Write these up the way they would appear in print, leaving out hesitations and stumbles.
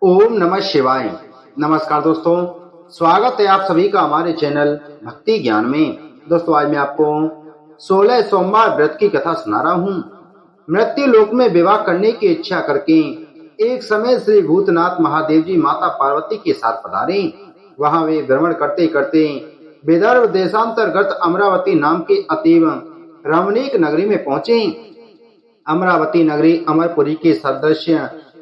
ओम नमः शिवाय। नमस्कार दोस्तों, स्वागत है आप सभी का हमारे चैनल भक्ति ज्ञान में। दोस्तों, आज मैं आपको 16 सोमवार व्रत की कथा सुना रहा हूँ। मृत्यु लोक में विवाह करने की इच्छा करके एक समय श्री भूतनाथ महादेव जी माता पार्वती के साथ पधारे। वहां वे भ्रमण करते करते विदर्भ देशांतर्गत अमरावती नाम के अतीव रमणीक नगरी में पहुंचे। अमरावती नगरी अमरपुरी के सदृश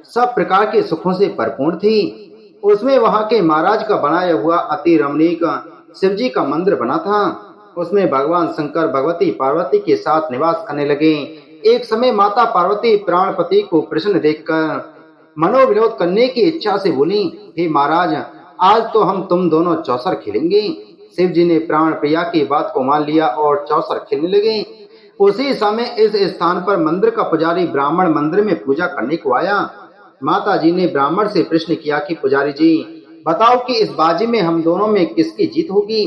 सब प्रकार के सुखों से भरपूर थी। उसमें वहां के महाराज का बनाया हुआ अति रमणीक शिव जी का मंदिर बना था। उसमें भगवान शंकर भगवती पार्वती के साथ निवास करने लगे। एक समय माता पार्वती प्राणपति को प्रसन्न देखकर मनोविनोद करने की इच्छा से बोली, हे महाराज, आज तो हम तुम दोनों चौसर खेलेंगे। शिव जी ने प्राण प्रिया की बात को मान लिया और चौसर खेलने लगे। उसी समय इस स्थान पर मंदिर का पुजारी ब्राह्मण मंदिर में पूजा करने को आया। माता जी ने ब्राह्मण से प्रश्न किया कि पुजारी जी, बताओ कि इस बाजी में हम दोनों में किसकी जीत होगी।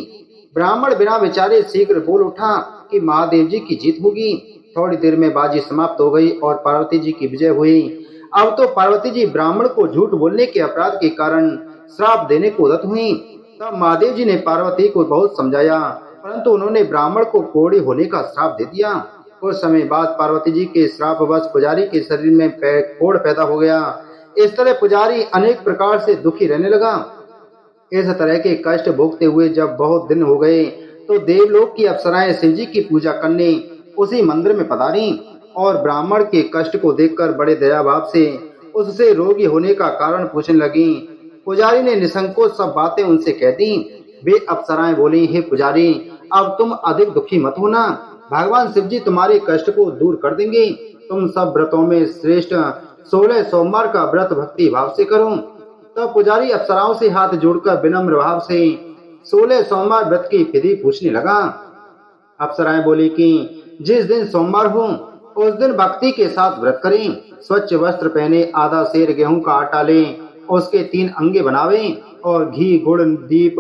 ब्राह्मण बिना विचारे शीघ्र बोल उठा कि महादेव जी की जीत होगी। थोड़ी देर में बाजी समाप्त हो गई और पार्वती जी की विजय हुई। अब तो पार्वती जी ब्राह्मण को झूठ बोलने के अपराध के कारण श्राप देने को उद्यत हुई। तब महादेव जी ने पार्वती को बहुत समझाया, परंतु उन्होंने ब्राह्मण को कोढ़ी होने का श्राप दे दिया। कुछ समय बाद पार्वती जी के श्रापवश पुजारी के शरीर में कोढ़ पैदा हो गया। इस तरह पुजारी अनेक प्रकार से दुखी रहने लगा। इस तरह के कष्ट भोगते हुए जब बहुत दिन हो गए तो देवलोक की अप्सराएं शिव जी की पूजा करने उसी मंदिर में पधारी और ब्राह्मण के कष्ट को देखकर बड़े दया भाव से उससे रोगी होने का कारण पूछने लगी। पुजारी ने निसंकोच सब बातें उनसे कह दी। वे अप्सराएं बोली, हे पुजारी, अब तुम अधिक दुखी मत होना। भगवान शिव जी तुम्हारे कष्ट को दूर कर देंगे। तुम सब व्रतों में श्रेष्ठ 16 सोमवार का व्रत भक्ति भाव से करो। तब पुजारी अप्सराओं से हाथ जोड़कर विनम्र भाव से 16 सोमवार व्रत की विधि पूछने लगा। अप्सराएं बोली कि जिस दिन सोमवार हो उस दिन भक्ति के साथ व्रत करें। स्वच्छ वस्त्र पहने, आधा सेर गेहूं का आटा लें, उसके 3 अंगे बनावें और घी, गुड़, दीप,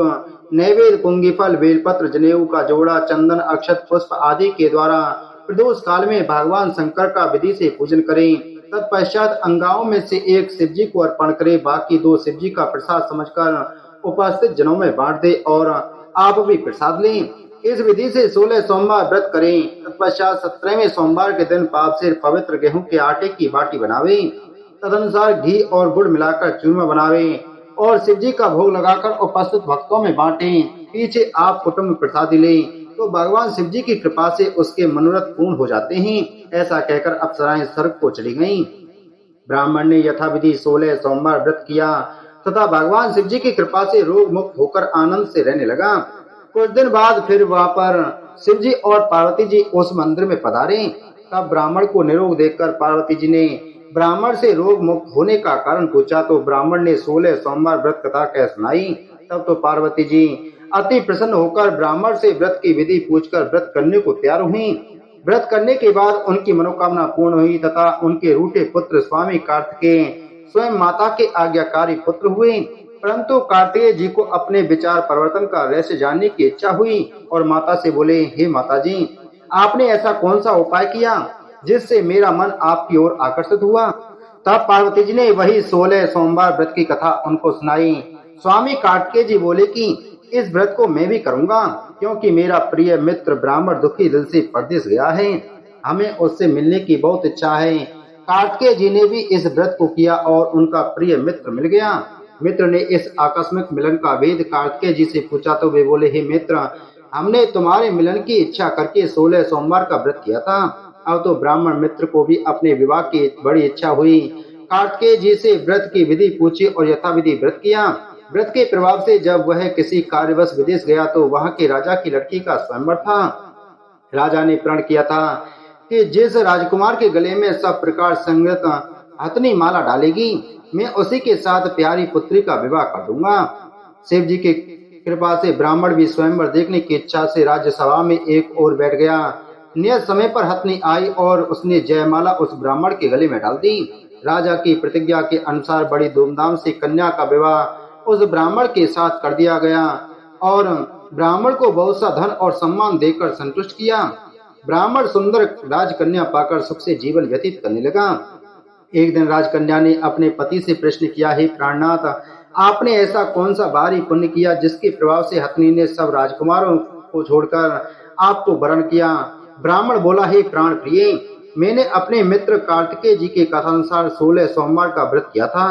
नैवेद्य, पुंगीफल, बेलपत्र, जनेऊ का जोड़ा, चंदन, अक्षत, पुष्प आदि के द्वारा प्रदोष काल में भगवान शंकर का विधि से पूजन करें। तत्पश्चात अंगाओं में से एक शिव जी को अर्पण करें, बाकी 2 शिव जी का प्रसाद समझकर उपस्थित जनों में बांट दे और आप भी प्रसाद लें। इस विधि से 16 सोमवार व्रत करें। तत्पश्चात 17वें सोमवार के दिन पाप से पवित्र गेहूं के आटे की बाटी बनावे। तदनुसार घी और गुड़ मिलाकर चूरमा बनावे और शिव जी का भोग लगाकर उपस्थित भक्तों में बांटें। पीछे आप कुटुंब प्रसादी लें तो भगवान शिव जी की कृपा से उसके मनोरथ पूर्ण हो जाते हैं। ऐसा कहकर अप्सराएं स्वर्ग को चली गईं। ब्राह्मण ने यथाविधि 16 सोमवार व्रत किया तथा भगवान शिव जी की कृपा से रोग मुक्त होकर आनंद से रहने लगा। कुछ दिन बाद फिर वहां पर शिव जी और पार्वती जी उस मंदिर में पधारे। तब ब्राह्मण को निरोग देखकर पार्वती जी ने ब्राह्मण से रोग मुक्त होने का कारण पूछा तो ब्राह्मण ने 16 सोमवार व्रत कथा कह सुनाई। तब तो पार्वती जी अति प्रसन्न होकर ब्राह्मण से व्रत की विधि पूछकर व्रत करने को तैयार हुई। व्रत करने के बाद उनकी मनोकामना पूर्ण हुई तथा उनके रूठे पुत्र स्वामी कार्तिकेय स्वयं माता के आज्ञाकारी पुत्र हुए। परंतु कार्तिकेय जी को अपने विचार परिवर्तन का रहस्य जानने की इच्छा हुई और माता से बोले, हे माता जी, आपने ऐसा कौन सा उपाय किया जिससे मेरा मन आपकी ओर आकर्षित हुआ। तब पार्वती जी ने वही 16 सोमवार व्रत की कथा उनको सुनाई। स्वामी कार्तिकेय जी बोले कि इस व्रत को मैं भी करूंगा, क्योंकि मेरा प्रिय मित्र ब्राह्मण दुखी दिल से परदेश गया है। हमें उससे मिलने की बहुत इच्छा है। कार्तिकेय जी ने भी इस व्रत को किया और उनका प्रिय मित्र मिल गया। मित्र ने इस आकस्मिक मिलन का वेद कार्तिकेय जी से पूछा तो वे बोले, हे मित्र, हमने तुम्हारे मिलन की इच्छा करके 16 सोमवार का व्रत किया था। अब तो ब्राह्मण मित्र को भी अपने विवाह की बड़ी इच्छा हुई। कार्तिकेय जी से व्रत की विधि पूछी और यथाविधि व्रत किया। व्रत के प्रभाव से जब वह किसी कार्यवश विदेश गया तो वहां के राजा की लड़की का स्वयंवर था। राजा ने प्रण किया था कि जिस राजकुमार के गले में सब प्रकार संगत हथनी माला डालेगी, मैं उसी के साथ प्यारी पुत्री का विवाह कर दूंगा। शिव जी की कृपा से ब्राह्मण भी स्वयंवर देखने की इच्छा से राज्यसभा में एक ओर बैठ गया। नियत समय पर हथनी आई और उसने जयमाला उस ब्राह्मण के गले में डाल दी। राजा की प्रतिज्ञा के अनुसार बड़ी धूमधाम से कन्या का विवाह उस ब्राह्मण के साथ कर दिया गया और ब्राह्मण को बहुत सा धन और सम्मान देकर संतुष्ट किया। ब्राह्मण सुंदर राजकन्या पाकर सुख से जीवन व्यतीत करने लगा। एक दिन राजकन्या ने अपने पति से प्रश्न किया, हे प्राणनाथ, आपने ऐसा कौन सा भारी पुण्य किया जिसके प्रभाव से हथनी ने सब राजकुमारों को छोड़कर आपको वरण किया? ब्राह्मण बोला, हे प्राण प्रिय, मैंने अपने मित्र कार्तिकेय जी के कथानुसार 16 सोमवार का व्रत किया था,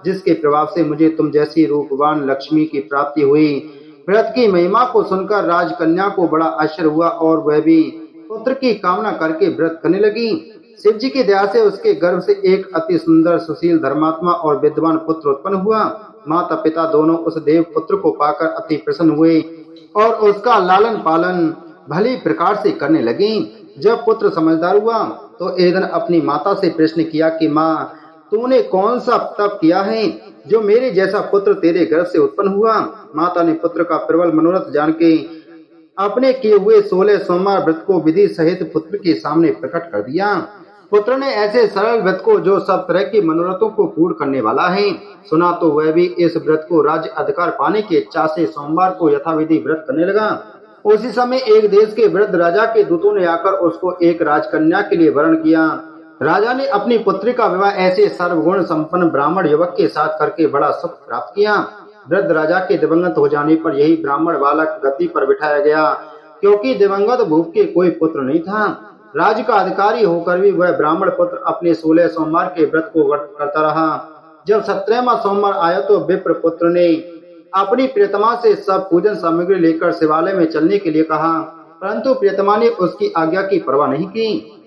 जिसके प्रभाव से मुझे तुम जैसी रूपवान लक्ष्मी की प्राप्ति हुई। व्रत की महिमा को सुनकर राजकन्या को बड़ा आश्चर्य हुआ और वह भी पुत्र की कामना करके व्रत करने लगी। शिव जी की दया से उसके गर्भ से एक अति सुंदर, सुशील, धर्मात्मा और विद्वान पुत्र उत्पन्न हुआ। माता पिता दोनों उस देव पुत्र को पाकर अति प्रसन्न हुए और उसका लालन पालन भली प्रकार से करने लगे। जब पुत्र समझदार हुआ तो एक दिन अपनी माता से प्रश्न किया कि माँ, तूने कौन सा तप किया है जो मेरे जैसा पुत्र तेरे गर्भ से उत्पन्न हुआ? माता ने पुत्र का प्रबल मनोरथ जान के अपने किए हुए 16 सोमवार व्रत को विधि सहित पुत्र के सामने प्रकट कर दिया। पुत्र ने ऐसे सरल व्रत को, जो सब तरह के मनोरथों को पूर्ण करने वाला है, सुना तो वह भी इस व्रत को राज्य अधिकार पाने की इच्छा से सोमवार को यथाविधि व्रत करने लगा। उसी समय एक देश के वृद्ध राजा के दूतों ने आकर उसको एक राजकन्या के लिए वरण किया। राजा ने अपनी पुत्री का विवाह ऐसे सर्वगुण संपन्न ब्राह्मण युवक के साथ करके बड़ा सुख प्राप्त किया। वृद्ध राजा के दिवंगत हो जाने पर यही ब्राह्मण बालक गद्दी पर बिठाया गया, क्योंकि दिवंगत भूप के कोई पुत्र नहीं था। राज्य का अधिकारी होकर भी वह ब्राह्मण पुत्र अपने 16 सोमवार के व्रत को करता रहा। जब 17वां सोमवार आया तो विप्र पुत्र ने अपनी प्रियतमा से सब पूजन सामग्री लेकर शिवालय में चलने के लिए कहा, परंतु प्रियतमा ने उसकी आज्ञा की परवाह नहीं की।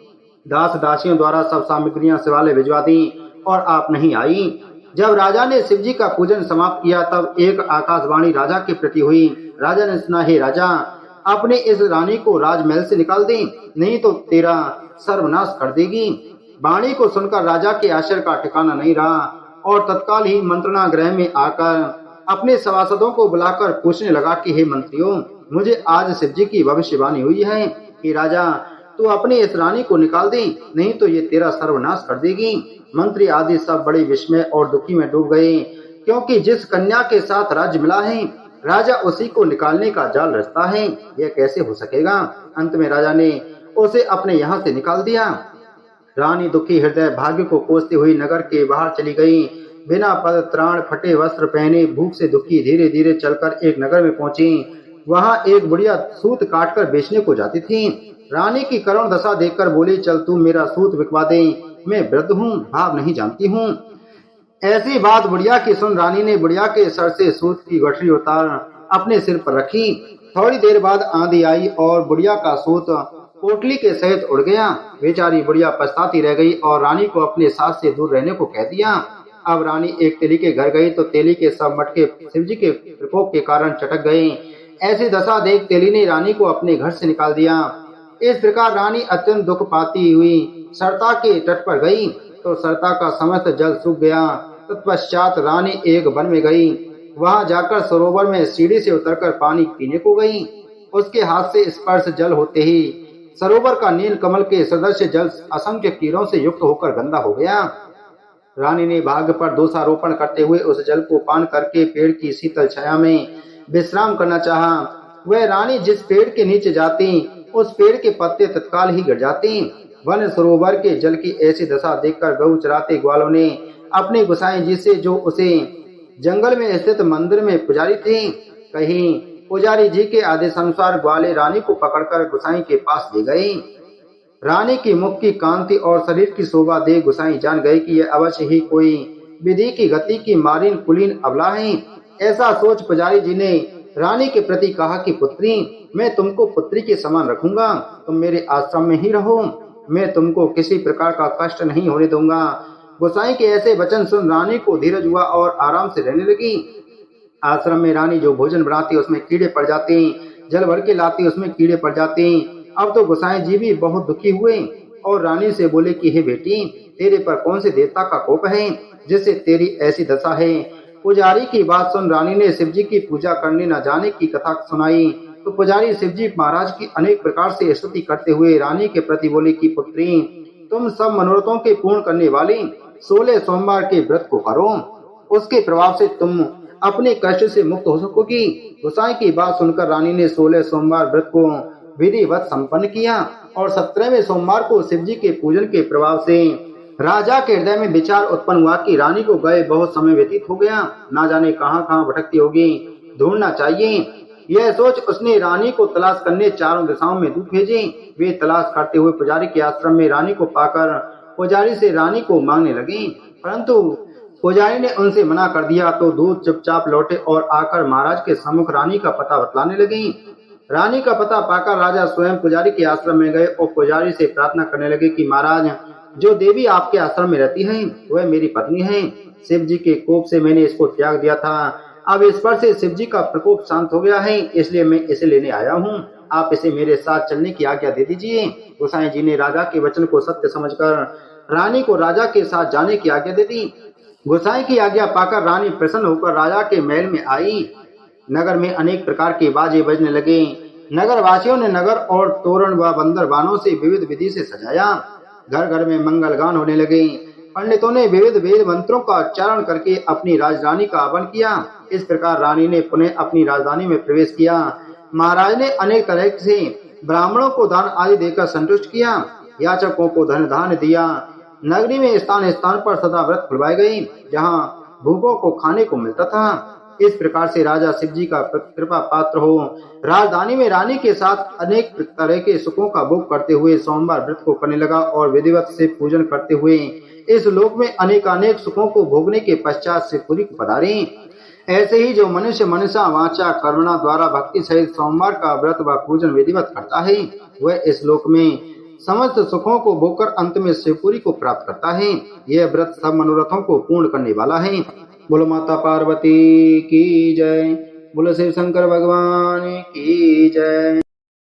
दास दासियों द्वारा सब सामग्रियां शिवालय भिजवा दी और आप नहीं आई। जब राजा ने शिव जी का पूजन समाप्त किया तब एक आकाशवाणी राजा के प्रति हुई। राजा ने सुना, हे राजा, अपने इस रानी को राजमहल से निकाल दे, नहीं तो तेरा सर्वनाश कर देगी। वाणी को सुनकर राजा के आश्चर्य का ठिकाना नहीं रहा और तत्काल ही मंत्रणा गृह में आकर अपने सभासदों को बुलाकर पूछने लगा कि हे मंत्रियों, मुझे आज शिव जी की भविष्यवाणी हुई है कि राजा, तू अपनी इस रानी को निकाल दे, नहीं तो ये तेरा सर्वनाश कर देगी। मंत्री आदि सब बड़े विस्मय और दुखी में डूब गए, क्योंकि जिस कन्या के साथ राज्य मिला है राजा उसी को निकालने का जाल रचता है, यह कैसे हो सकेगा। अंत में राजा ने उसे अपने यहाँ से निकाल दिया। रानी दुखी हृदय भाग्य को कोसती हुई नगर के बाहर चली गई। बिना पद त्राण, फटे वस्त्र पहने, भूख से दुखी धीरे धीरे चलकर एक नगर में पहुंची। वहां एक बुढ़िया सूत काटकर बेचने को जाती थी। रानी की करुण दशा देखकर बोली, चल तू मेरा सूत बिकवा दे, मैं वृद्ध हूँ, भाव नहीं जानती हूँ। ऐसी बात बुढ़िया की सुन रानी ने बुढ़िया के सर से सूत की गठरी उतार अपने सिर पर रखी। थोड़ी देर बाद आंधी आई और बुढ़िया का सूत पोटली के सहित उड़ गया। बेचारी बुढ़िया पछताती रह गई और रानी को अपने साथ से दूर रहने को कह दिया। अब रानी एक तेली के घर गई तो तेली के सब मटके शिवजी के प्रकोप के कारण चटक गए। ऐसी दशा देख तेली ने रानी को अपने घर से निकाल दिया। इस प्रकार रानी अत्यंत दुख पाती हुई सरता के तट पर गई तो सरता का समस्त जल सूख गया। तत्पश्चात रानी एक वन में गई। वहां जाकर सरोवर में सीढ़ी से उतरकर पानी पीने को गई। उसके हाथ से स्पर्श जल होते ही सरोवर का नील कमल के सदृश जल असंख्य कीड़ों से युक्त होकर गंदा हो गया। रानी ने भाग्य पर दोषारोपण करते हुए उस जल को पान करके पेड़ की शीतल छाया में विश्राम करना चाहा। वह रानी जिस पेड़ के नीचे जाती उस पेड़ के पत्ते तत्काल ही गिर जाती। वन सरोवर के जल की ऐसी दशा देखकर गऊ चराते ग्वालों ने अपने गोसाई जी से, जो उसे जंगल में स्थित मंदिर में पुजारी थे, कहीं पुजारी जी के आदेशानुसार ग्वाले रानी को पकड़कर गोसाई के पास ले गए। रानी की मुख की कांति और शरीर की शोभा देख गोसाई जान गए कि यह अवश्य ही कोई विधि की गति की मारिन कुलीन अबला है। ऐसा सोच पुजारी जी ने रानी के प्रति कहा कि पुत्री, मैं तुमको पुत्री के समान रखूंगा, तुम मेरे आश्रम में ही रहो, मैं तुमको किसी प्रकार का कष्ट नहीं होने दूंगा। गोसाई के ऐसे वचन सुन रानी को धीरज हुआ और आराम से रहने लगी। आश्रम में रानी जो भोजन बनाती उसमें कीड़े पड़ जाते, जल भर के लाती उसमें कीड़े पड़ जाते। अब तो गोसाई जी भी बहुत दुखी हुए और रानी से बोले कि हे बेटी, तेरे पर कौन से देवता का कोप है जिससे तेरी ऐसी दशा है। पुजारी की बात सुन रानी ने शिवजी की पूजा करने न जाने की कथा सुनाई तो पुजारी शिवजी महाराज की अनेक प्रकार से स्तुति करते हुए रानी के प्रति बोले कि पुत्री, तुम सब मनोरथों के पूर्ण करने वाली 16 सोमवार के व्रत को करो, उसके प्रभाव से तुम अपने कष्ट से मुक्त हो सकोगी। गोसाई की बात सुनकर रानी ने 16 सोमवार व्रत को विधिवत संपन्न किया और 17वें सोमवार को शिवजी के पूजन के प्रभाव से राजा के हृदय में विचार उत्पन्न हुआ कि रानी को गए बहुत समय व्यतीत हो गया, ना जाने कहाँ कहाँ भटकती होगी, ढूंढना चाहिए। यह सोच उसने रानी को तलाश करने चारों दिशाओं में दूत भेजे। वे तलाश करते हुए पुजारी के आश्रम में रानी को पाकर पुजारी से रानी को मांगने लगे, परंतु पुजारी ने उनसे मना कर दिया तो दूत चुपचाप लौटे और आकर महाराज के सम्मुख रानी का पता बतलाने लगे। रानी का पता पाकर राजा स्वयं पुजारी के आश्रम में गए और पुजारी से प्रार्थना करने लगे कि महाराज, जो देवी आपके आश्रम में रहती है वह मेरी पत्नी है। शिव जी के कोप से मैंने इसको त्याग दिया था, अब इस पर से शिव जी का प्रकोप शांत हो गया है, इसलिए मैं इसे लेने आया हूँ। आप इसे मेरे साथ चलने की आज्ञा दे दीजिए। गोसाई जी ने राजा के वचन को सत्य समझकर रानी को राजा के साथ जाने की आज्ञा दे दी। गोसाई की आज्ञा पाकर रानी प्रसन्न होकर राजा के महल में आई। नगर में अनेक प्रकार के बाजे बजने लगे। नगर वासियों ने नगर और तोरण व बंदरबानों से विविध विधि से सजाया। घर घर में मंगल गान होने लगे। पंडितों ने विविध वेद मंत्रों का उच्चारण करके अपनी राजधानी का आह्वान किया। इस प्रकार रानी ने पुनः अपनी राजधानी में प्रवेश किया। महाराज ने अनेक तरह से ब्राह्मणों को दान आदि देकर संतुष्ट किया। याचकों को धन धान दिया। नगरी में स्थान स्थान पर सदा व्रत खुलवाए गए, जहाँ भूखों को खाने को मिलता था। इस प्रकार से राजा शिव जी का कृपा पात्र हो राजधानी में रानी के साथ अनेक तरह के सुखों का भोग करते हुए सोमवार व्रत को करने लगा और विधिवत से पूजन करते हुए इस लोक में अनेकानेक सुखों को भोगने के पश्चात शिवपुरी को पधारे। ऐसे ही जो मनुष्य मनसा वाचा कर्मणा द्वारा भक्ति सहित सोमवार का व्रत व पूजन विधिवत करता है, वह इस लोक में समस्त सुखों को भोगकर अंत में शिवपुरी को प्राप्त करता है। यह व्रत सब मनोरथों को पूर्ण करने वाला है। बोलो माता पार्वती की जय। बोलो शिव शंकर भगवान की जय।